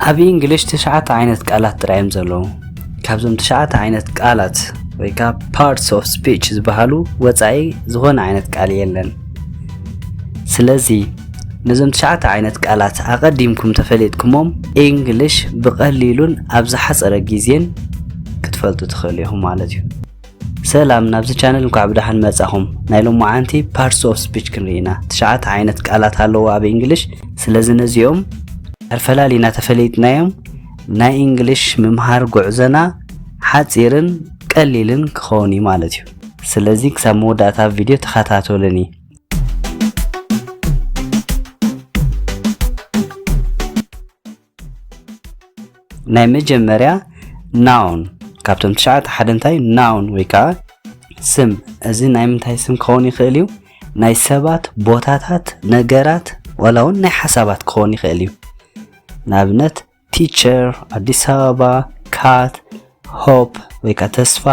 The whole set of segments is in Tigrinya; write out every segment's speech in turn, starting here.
ኣብ እንግሊሽ 9 ዓይነት ቃላት ጥራይም ዘለዉ ካብዞም 9 ዓይነት ቃላት ወይ ከዓ parts of speech ዝበሃሉ ወፃኢ ዝኾነ ዓይነት ቃል የለን ስለዚ ነዞም 9 ዓይነት ቃላት ኣቀዲምኩም ተፈሊጥኩሞም እንግሊሽ ብቀሊሉን ኣብ ዝሓፀረ ግዜን ክትፈልጡ ትኽእሉ ኢኹም ማለት እዩ ሰላም ናብዚ ቻነል እንኳዕ ብደሓን መጻኹም ናይ ሎማዓንቲ parts of speech ክንሪና 9 ዓይነት ቃላት ኣለዉ ኣብ እንግሊሽ ስለዚ ነዚኦም ኣፈላሊና ተፈሊጥናዮም ናይ እንግሊሽ ምምሃር ጉዕዘና ሓፂርን ቀሊልን ክኾን ማለት እዩ ስለዚ ክሳብ መወዳእታ ቪድዮ ተኸታተሉኒ ናይ መጀመርያ noun ካብቶም 9 ሓደ እንታይ noun ወይ ከዓ ስም እዚ ናይ ምንታይ ስም ክኾን ይኽእል እዩ ናይ ሰባት ቦታታት ነገራት ወላውን ናይ ሓሳባት ክኾን ይኽእል እዩ ንኣብነት teacher አዲስ አበባ cat hope ወይ ከዓ ተስፋ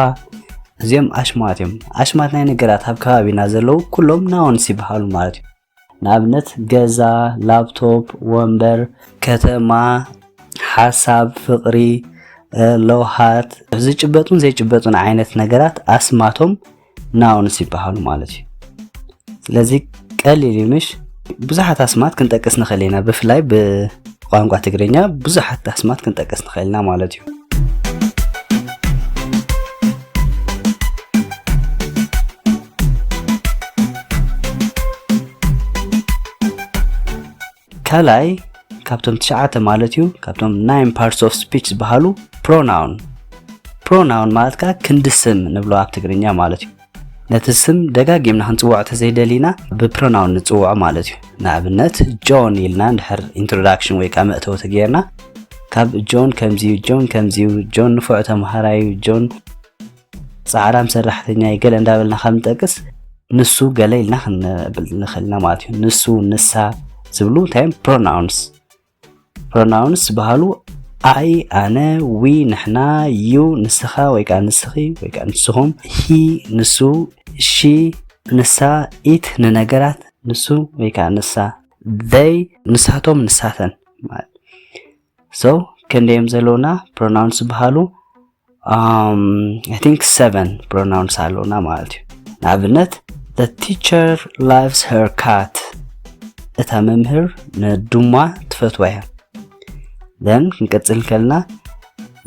እዚኦም ኣሽማት እዮም ኣሽማት ናይ ነገራት ኣብ ከባቢና ዘለዉ ኩሎም nouns ይበሃሉ ማለት እዩ ንኣብነት ገዛ ላፕቶፕ ወንበር ከተማ ሓሳብ ፍቕሪ ለውሃት ዝጭበጡን ዘይጭበጡን ዓይነት ነገራት ኣስማቶም nouns ይበሃሉ ማለት እዩ ስለዚ ቀሊል ይምሽ ብዙሓት ኣስማት ክንጠቅስ ንኽእል ኢና ብፍላይ ቋንቋ ትግርኛ ብዙሓት ኣስማት ክንጠቅስ ንኽእልና ማለት እዩ ከላይ ካብቶም 9 ማለት እዩ ካብቶም 9 parts of speech ዝበሃሉ pronoun ማለት ከዓ ክንዲ ስም ንብሎ ኣብ ትግርኛ ማለት እዩ ነቲ ስም ደጋጊምና ክንፅውዖ ተዘይደሊና ብpronoun ንፅውዖ ማለት እዩ ንኣብነት ጆን ኢልና እንድሕር introduction ወይ ከዓ መእተዊ ተገይርና ካብ ጆን ከምዚዩ ጆን ንፉዕ ተምሃራይ ጆን ጻዕራም ሰራሕተኛ ገለ እንዳበልና ከምንጠቅስ ንሱ ገለ ኢልና ክንብል ንኽእልና ማለት እዩ ንሱ ንሳ ዝብሉ ታይም pronouns ዝበሃሉ አይ ኣነ ዊ ንሕና ዩ ንስኻ ወይ ከዓ ንስኺ ወይ ከዓ ንስኹም ሂ ንሱ ሺ ንሳ ኢት ንነገራት ንሱ ወይ ከዓ ንሳ they ንሳቶም ንሳተን so ክንደዮም ዘለውና pronouns ዝበሃሉ I think 7 pronouns ኣለውና ማለት እዩ ንኣብነት the teacher loves her cat እታ መምህር ንድሟ ትፈትዋ እያ then ክንቀጽል ከልና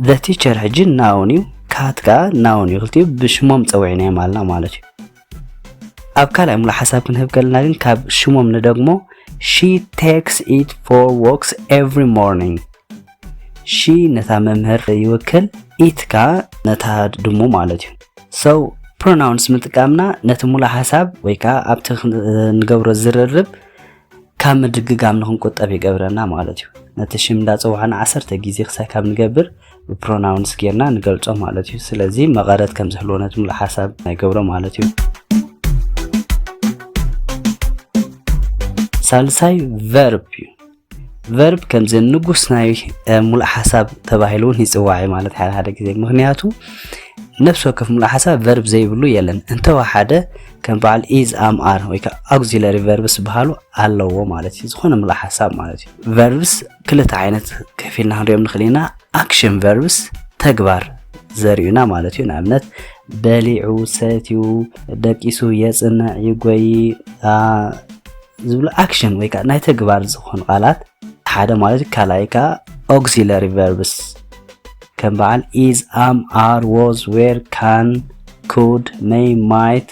the teacher ሕጂ noun እዩ cat ካ noun እዩ ክልቲኡ ብሽሞም ፀውዒና ማልና ማለት እዩ ኣብ ካልኣይ ሙሉ ሓሳብ ክንህብ ከልና ግን ካብ ሽሞም ንደግሞ she takes it for walks every morning she ነታ መምህር ይወክል it ካ ነታ ድሙ ማለት እዩ so pronouns ምጥቃምና ነቲ ሙሉ ሓሳብ ወይ ከዓ ኣብቲ ንገብሮ ዝርርብ ካብ ምድግጋም ንክንቆጠብ ይገብረና ማለት እዩ ነቲ ሽም እንዳፀውዓና 10 ግዜ ክሳብ ንገብር pronouns ጌርና ንገልጾ ማለት እዩ ስለዚ መቐረት ከም ዝህልዎ ነቲ ሙሉ ሓሳብ ይገብሮ ማለት እዩ ሳልሳይ verb ከም ንጉስ ናይ ሙሉ ሓሳብ ተባሂሉን ይጽዋዕ ማለት ሓደ ግዜ ምክንያቱ ነፍስ ወከፍ ሙሉ ሓሳብ verb ዘይብሉ የለን እንተወሓደ ከም በዓል is am are ወይ ከዓ auxiliary verbs ዝበሃሉ ኣለዎ ማለት እዩ ዝኾነ ሙሉ ሓሳብ ማለት እዩ verbs ክልተ ዓይነት ከፊልና ንሪኦም ንኽእልና action verbs ተግባር ዘርዩና ማለት እዩ ንኣብነት በሊዑ ሰትዩ ደቂሱ የጽንዕ ይጎይ ዝብሉ action ወይ ከዓ ናይ ተግባር ዝኾኑ ቃላት ሓደ ማለት ካልኣይ ከዓ auxiliary verbs ከም በዓል is am are was were can could may might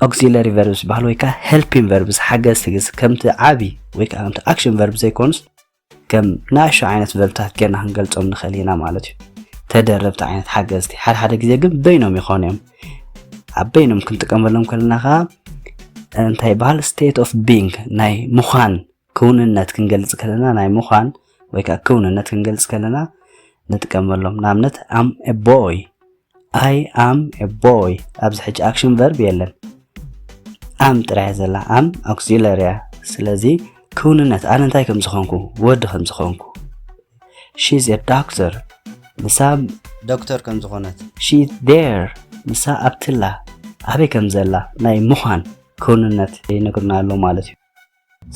auxiliary verbs በዓል ወይ ከዓ helping verbs ሓገዝ ትግዝ ከምቲ ዓቢ ወይ ከዓ ከምቲ action verbs ዘይኮንስ ከም ናሽ ዓይነት verbታት ጌርና ክንገልጾም ንኽእል ኢና ማለት እዩ ተደረብቲ ዓይነት ሓገዝቲ ሓደ ግዜ ግን በይኖም ይኾኑ እዮም ኣብ በይኖም ክንጥቀመሎም ከለና ከዓ እንታይ በዓል state of being ናይ ምዃን ክውንነት ክንገልጽ ከለና ናይ ምዃን ወይ ከዓ ክውንነት ክንገልጽ ከለና ንጥቀመሎም ንኣብነት am a boy I am a boy ኣብዚ ሕጂ action verb የለን am ጥራይ ዘላ am auxiliary ስለዚ ክውንነት ኣነ እንታይ ከም ዝኾንኩ ወዲ ከም ዝኾንኩ she's a doctor ንሳ ዶክተር ከም ዝኾነት she's there ንሳ ኣብትላ ኣበይ ከም ዘላ ናይ ምዃን ክውንነት ይነግርና ኣሎ ማለት እዩ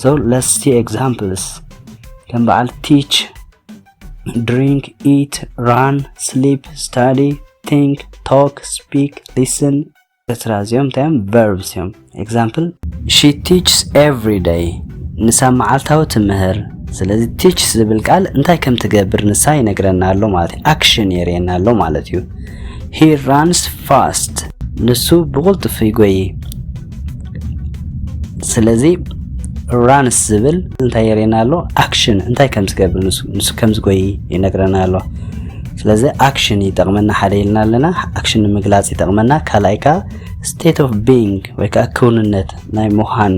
so let's see examples ከም በዓል teach drink, eat, run, sleep, study, think, talk, speak, listen እዚኦም ታይም verbs እዮም example she teaches every day ንሳ መዓልታዊ ትምህር ስለዚህ teach ዝብል ቃል እንታይ ከም ትገብር ንሳ ይነግረና ኣሎ ማለት እዩ action የሪየና ኣሎ ማለት እዩ he runs fast ንሱ ብቁልጥፍ ይጎይ ስለዚህ runs ዝብል እንታይ የሪየና ኣሎ action እንታይ ከም ዝገብር ንሱ ከም ዝጎይ ይነግረና ኣሎ ስለዚህ action ይጠቅመና ሓደ ይልና ኣለና action ንምግላጽ ይጠቅመና ካላይካ state of being ወይ ከዓ ክውንነት ናይ ምዃን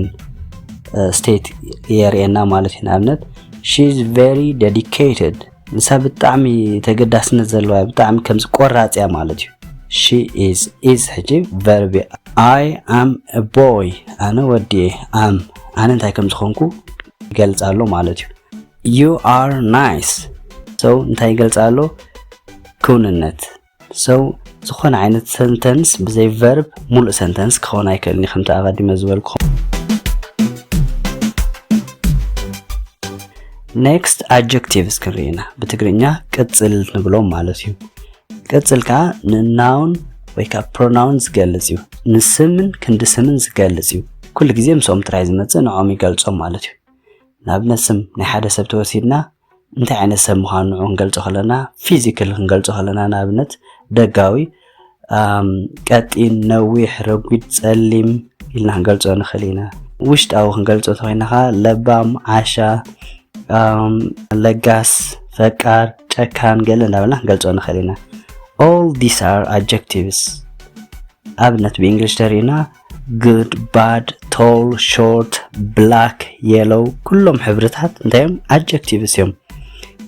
state የሪየና ማለት እዩ ንኣብነት she is very dedicated ንሳ ብጣዕሚ ተገዳስነት ዘለዋ ብጣዕሚ ከም ዝቆራጽያ ማለት እዩ she is ሕጂ verb I am a boy ኣነ ወዲ am ኣነ እንታይ ከም ዝኾንኩ ይገልጻሎ ማለት እዩ you are nice so እንታይ ይገልጻሎ ክውንነት so ዝኾነ ዓይነት sentence ብዘይ verb ሙሉእ sentence ክኾን ኣይክእልን ከምቲ ኣቐዲመ ዝበልኩ next adjectives ክሪና በትግርኛ ቅጽል ንብሎም ማለት እዩ ቅጽል ካ ንናውን ወይ ካ pronoun ዝገልጽ እዩ ንስምን ክንዲ ስምን ዝገልጽ እዩ ኩሉ ግዜ ምሶም ትራይ ዝመጽእ ንዖም ይገልጾም ማለት እዩ ናብነት ስም ናይ ሓደ ሰብ ተወሲድና እንታይ ዓይነት ሰብ ምዃኑ እንገልጾ ከለና ፊዚካል እንገልጾ ከለና ናብነት ደጋዊ ቀጢን ነዊሕ ረጉድ ጸሊም ኢልና እንገልጾ ንኽእል ኢና ውሽጣዊ እንገልጾ ተወይናኻ ለባም ዓሻ ለጋስ ፈቃር ጨካን ገለ እንዳበልና እንገልጾ ንኽእል ኢና all these are adjectives abnet በእንግሊሽ ተሪና good bad tall short black yellow ኩሎም ሕብርታት እንታይም adjectives እዮም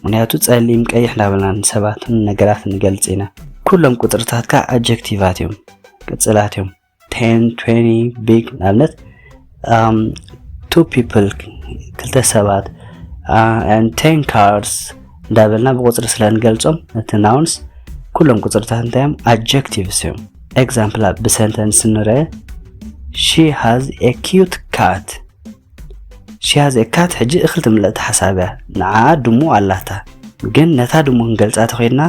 ምክንያቱ ጸሊም ቀይሕ እንዳበልና ሰባትን ነገራትን እንገልጽ ኢና ኩሎም ቁጥርታት ካ adjectives እዮም ቅጽላት እዮም 10 20 big abnet two people ክልተ ሰባት and 10 cars እንዳበልና በቁጥር ስለንገልጾም እቲ nouns ኩሎም ቁጥርታት እንታይም adjectives እዮም example በሰንተንስ ንረ she has a cute cat she has a cat ሕጂ እኽልት ምልእቲ ሓሳብያ ንዓ ድሙ ኣላታ ግን ነታ ድሙ እንገልጻ ተኾይና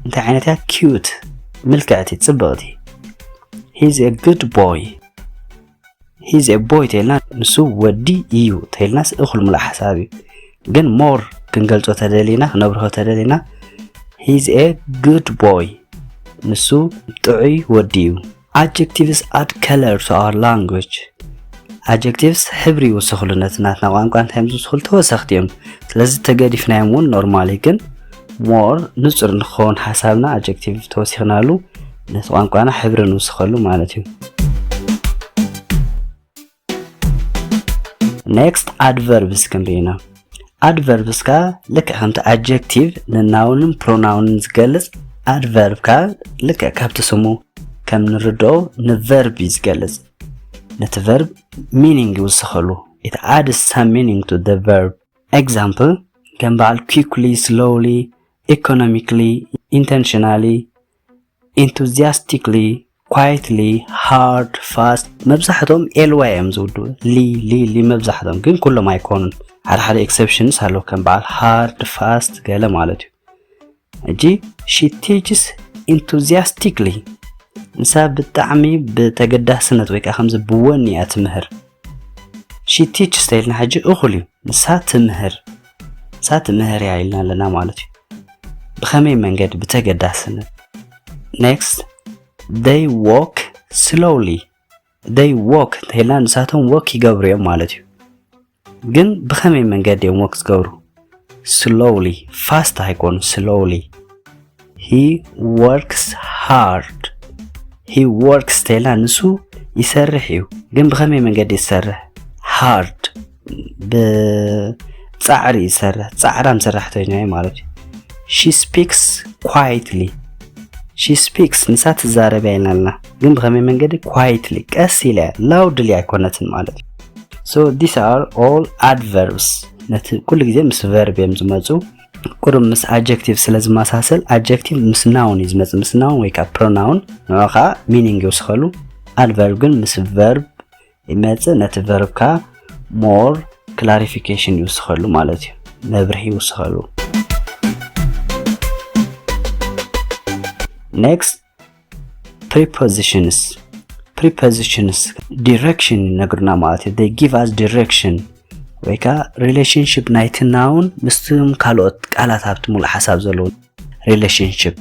እንታይ ዓይነት ያ cute ምልክዕቲ ጽብቕቲ he's a good boy he's a boy ተልና ንሱ ወዲ እዩ ተልናስ እኽል ሙሉእ ሓሳብ እዩ ግን more ክንገልጾ ተደሊና ነብርሆ ተደሊና he's a good boy ንሱ ጥዑይ ወዲ እዩ adjectives add color to our language adjectives ሕብሪ ይውስኹልነትናትና ቋንቋ እንታይ ዝውስኹል ተወሰኽቲ እዮም ስለዚህ ተገዲፍናዮም እውን ኖርማሊ ግን more ንጹር ንኾን ሓሳብና adjective ተወሲኽናሉ ነቲ ቋንቋና ሕብሪ ንውስኸሉ ማለት እዩ next adverbs ክንሪና adverbs ካ ልክ ከምቲ adjective ንናውንን pronoun ዝገልጽ adverb ካ ልክ ካብቲ ስሙ ከም ንርድኦ ንverb ዝገልጽ ነቲ verb meaning ይውስኸሉ it adds some meaning to the verb example ከም በዓል quickly slowly economically intentionally enthusiastically quietly hard fast መብዛሕቶም ly እዮም ዝውድኡ ሊ መብዛሕቶም ግን ኩሎም ኣይኮኑን ሓደ exceptions አለው ከም በዓል hard fast ገለ ማለት እዩ እጂ she teaches enthusiastically ንሳ ብጣዕሚ ብተገዳስነት ወይ ከምዝ ብወንያ ትምህር she teaches ተይልና ሕጂ እኹል እዩ ንሳ ትምህር ያይልና ለና ማለት እዩ ብኸመይ መንገድ ብተገዳስነት next they walk slowly ተይልና ንሳቶም walk ይገብሩ እዮም ማለት እዩ ግን ብኸመይ መንገድ እዮም walk ዝገብሩ slowly fast አይኮን slowly he works hard ተይልና ንሱ ይሰርሕ እዩ ግን ብኸመይ መንገድ ይሰርሕ hard በጻዕሪ ይሰርሕ ጻዕራም ሰራሕተኛ ማለት እዩ she speaks quietly ንሳ ትዛረብ ያይናልና ግን ብኸመይ መንገድ quietly ቀስ ኢላ loudly አይኮነትን ማለት እዩ so these are all adverbs ነቲ ኩሉ ግዜ ምስ verb እዮም ዝመጹ ቁሩም ምስ adjective ስለዝማሳሰል adjective ምስ noun ይዝመጽ ምስ noun ወይ ካ pronoun ነውኻ meaning ይውስኸሉ adverb ግን ምስ verb ይመጽእ ነቲ verb ካ more clarification ይውስኸሉ ማለት እዩ መብርሂ ይውስኸሉ next prepositions direction ነግሩና ማለት they give us direction ወይካ relationship ናይቲ noun ምስቱም ካልኦት ቃላት ሃብት ሙሉእ ሓሳብ ዘለዎ relationship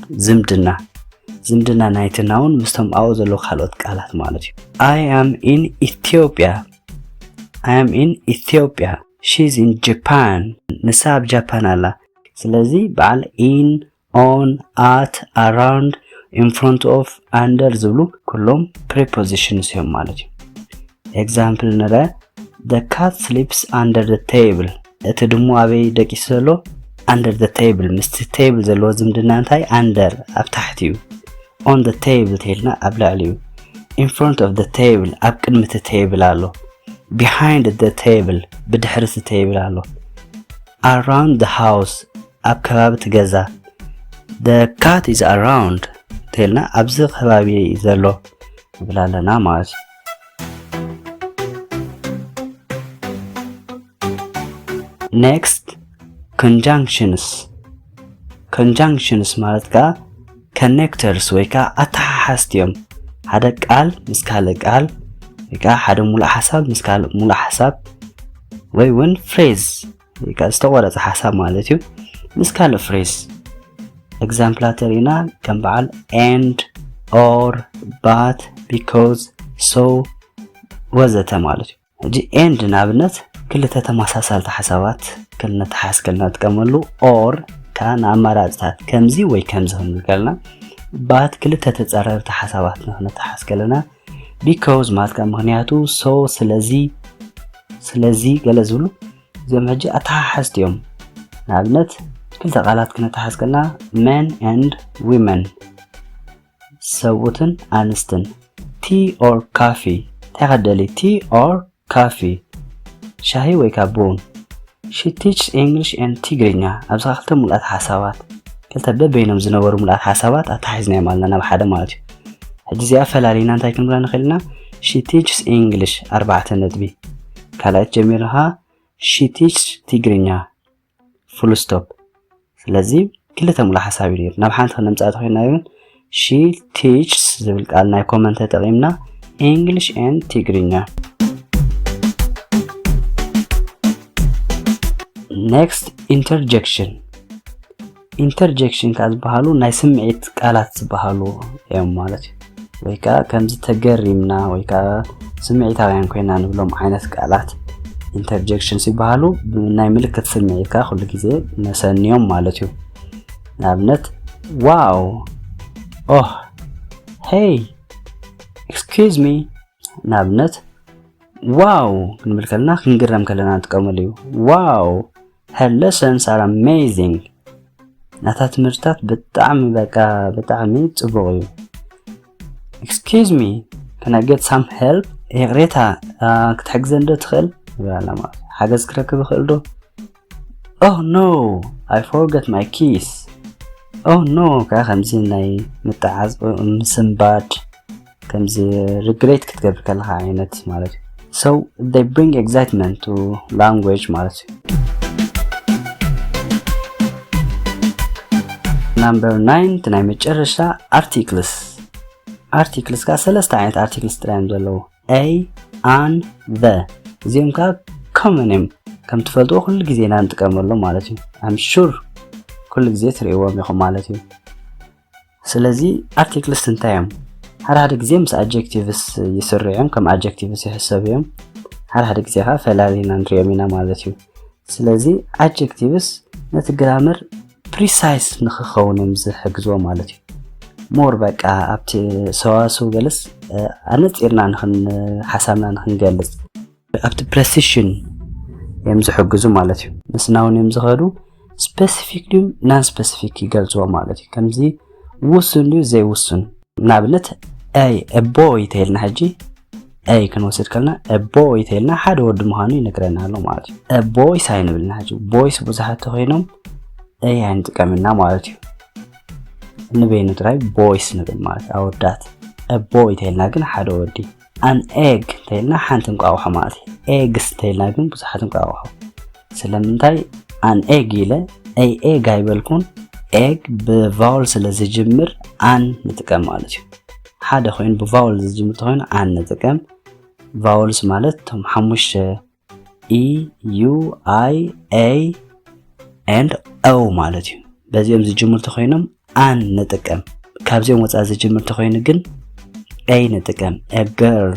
ዝምድና ናይቲ noun ምስቱም ኣው ዘለዎ ካልኦት ቃላት ማለት እዩ I am in Ethiopia she's in Japan ንሳብ ጃፓን ኣላ ስለዚ በዓል in on at around in front of under ዝብሉ ኩሎም prepositions እዮም ማለት እዩ example ነረ the cat sleeps under the table እቲ ድሙ ኣበይ ደቂስ ዘሎ under the table ምስቲ table ዘሎ ዝምድና እንታይ under ኣብ ታሕቲ እዩ on the table ተልና ኣብ ላዕሊ እዩ in front of the table ኣብ ቅድሚ እቲ table ኣሎ behind the table ብድሕሪ እቲ table ኣሎ around the house ኣብ ከባቢ እቲ ገዛ the cat is around ተልና ኣብዚ ከባቢ ዘሎ ብላለና ማለት next conjunctions ማለት ካ connectors ወይ ካ ኣተሓሓዝትዮም ሓደ ቃል ምስ ካልእ ቃል ወይ ካ ሓደ ሙሉእ ሓሳብ ምስ ካልእ ሙሉእ ሓሳብ ወይ ውን phrase ወይ ካ ዝተቆረፀ ሓሳብ ማለት እዩ ምስ ካልእ phrase exampleaterina ከም በዓል and or but because so ወዘተ ማለት እዩ እጂ and ናብነት ክልተ ተመሳሳልቲ ሓሳባት ክልነተሓስከልና ጥቀመሉ or ካን ኣማራጽታት ከምዚ ወይ ከምዚ ክንገልና but ክልተ ተጻረርቲ ሓሳባት ንተሓስከልና because ማለት ምክንያቱ so ስለዚ ገለ ዝብሉ እዚኦም ሕጂ ኣተሓሓዝትዮም ናብነት ክልተ ቃላት ክነተሓስከልና men and women ሰውትን ኣንስትን tea or coffee ተኸደሊ tea or coffee ሻሂ ወይ ካቡን she teaches English and Tigrinya ኣብዚ ክልተ ሙሉኣት ሓሳባት ክልተ በበይኖም ዝነበሩ ሙሉኣት ሓሳባት ኣተሓሒዝና ማለት ናብ ሓደ ማለት እዩ ሕጂ እዚኣ ፈላሊና እንታይ ክንብላ ንኽእልና she teaches English 4 ነጥቢ ካልኣይት ጀሚርካ she teaches Tigrinya full stop ስለዚ ክልተ ሙሉእ ሓሳብ እዩ ናብ ሓንቲ ክንምጻእ ተኾይና ግን she teaches ዝብል ቃል ናይ ኮመንት ተጠቒምና English and Tigrinya next interjection ካዝበሃሉ ናይ ስምዒት ቃላት ዝበሃሉ እዮም ማለት እዩ ወይ ካ ከምዚ ተገሪምና ወይ ካ ስምዒታውያን ኮይና ንብሎም ዓይነት ቃላት interjection ሲበሃሉ ናይ ምልክት ስምዒትካ ኩሉ ግዜ ነሰንዮም ማለት እዩ ናብነት wow oh hey excuse me ናብነት wow ክንብል ከለና ክንግረም ከለና እንጥቀመሉ እዩ wow her lessons are amazing ናታ ትምህርታት በጣዕሚ ጽቡቕ እዩ excuse me can I get some help ይቕሬታ ክትሕግዘን ዶ ትኽእል ይብላና ማለት ሓገዝ ክረክብ ይኽእል ዶ oh no I forgot my keys oh no ከምዚ ናይ ምጥዓዝ ምስንባድ ከምዚ regret ክትገብር ከለኻ ዓይነት ማለት እዩ so they bring excitement to language ማለት እዩ number 9 تناي مجرشة articles كا سلسة عينت articles ترايم دلو a an the زيهم كا common كم تفلتو كل جزء نانت كملو مالتي I'm sure كل جزء تريوه ميخو مالتي سلزي articles تنتايم هذا جزء مس adjectives يسرعهم كم adjectives يحسبهم هذا جزء ها فلالي نانتريومينا مالتي سلزي adjectives نت grammar precise نخخون مزحجزوا مالتي مور بقى أبت سواسو جلس أنا تقرنا نخن حسابنا نخن جلس أبت precision يمزحجزوا مالتي بس ناون يمزخرو specifically non specific يجلسوا مالتي كم زي وصل زي وصل نابلت أي a boy تهلنا حجي أي كان وصل كلنا a boy تهلنا حد ورد مهاني نقرنا له مالتي a boy ساين بالنا حجي boys بزحت تخينهم أي عند كملنا مالتي نبين تراي boys نبين مالتي أو that a boy تهلنا كن حد وردي an egg تهلنا حنتم قاوحة مالتي eggs تهلنا كن بزحتم قاوحة سلام تاي an egg إلى أي egg هاي بالكون egg بفاول ስለዝጅምር አን ንጥቀም ማለት እዩ ሓደ ኮይኑ بفاول ዝጅምር ተኮይኑ አን ንጥቀም vowels ማለት ቶም ሓሙሽተ e u i a and o ማለት እዩ በዚኦም ዝጅምር ተኮይኖም አን ንጥቀም ካብዚኦም ወፃ ዝጅምር ተኮይኑ ግን a ንጥቀም a girl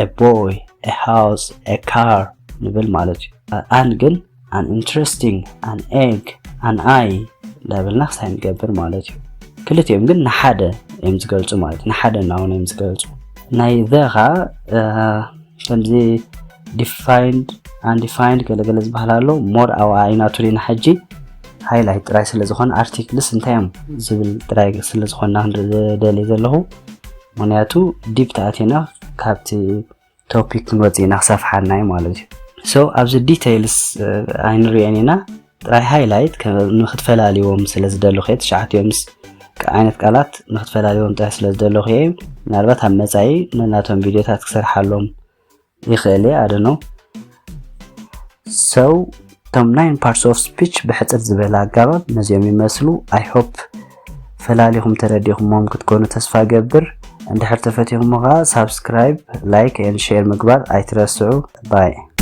a boy a house a car ንብል ማለት እዩ አን ግን an interesting an egg an eye ለብልና ክሳይ ንገብር ማለት እዩ ክልቲኦም ግን ንሓደ እዮም ዝገልጹ ማለት ንሓደ ናውን እዮም ዝገልጹ ናይ ዘኻ ከምዚ defined undefined ገለገለ ዝበሃላሎ ሞር አው አይናቱሪና ሕጂ ሃይላይት ጥራይ ስለዝኾነ አርቲክልስ እንታይም ዝብል ጥራይ ስለዝኾነ ደለ ዘለኹ ምክንያቱ ዲፕ ተኣቲና ካብቲ ቶፒክ ንወፂና ክሰፍሓናይ ማለት እዩ ሶ ኣብዚ ዲቴይልስ አይንሪአን ኢና ጥራይ ሃይላይት ንኽትፈላልዮም ስለዝደለኹ ተሻዓትዮምስ አይነት ቃላት ንኽትፈላልዮም ጥራይ ስለዝደለኹ ምናልባት ኣብ መጻኢ ናቶም ቪድዮታት ክሰርሓሎም ይኽእል I don't know so tom 9 parts of speech بحጽር ዝበለ አጋባብ ነዚኦም ይመስሉ I hope ፈላሊኹም ተረዲኹም ክትኮኑ ተስፋ ገብር እንድሕር ተፈቲኹም subscribe like and share ምግባር ኣይትረስዑ bye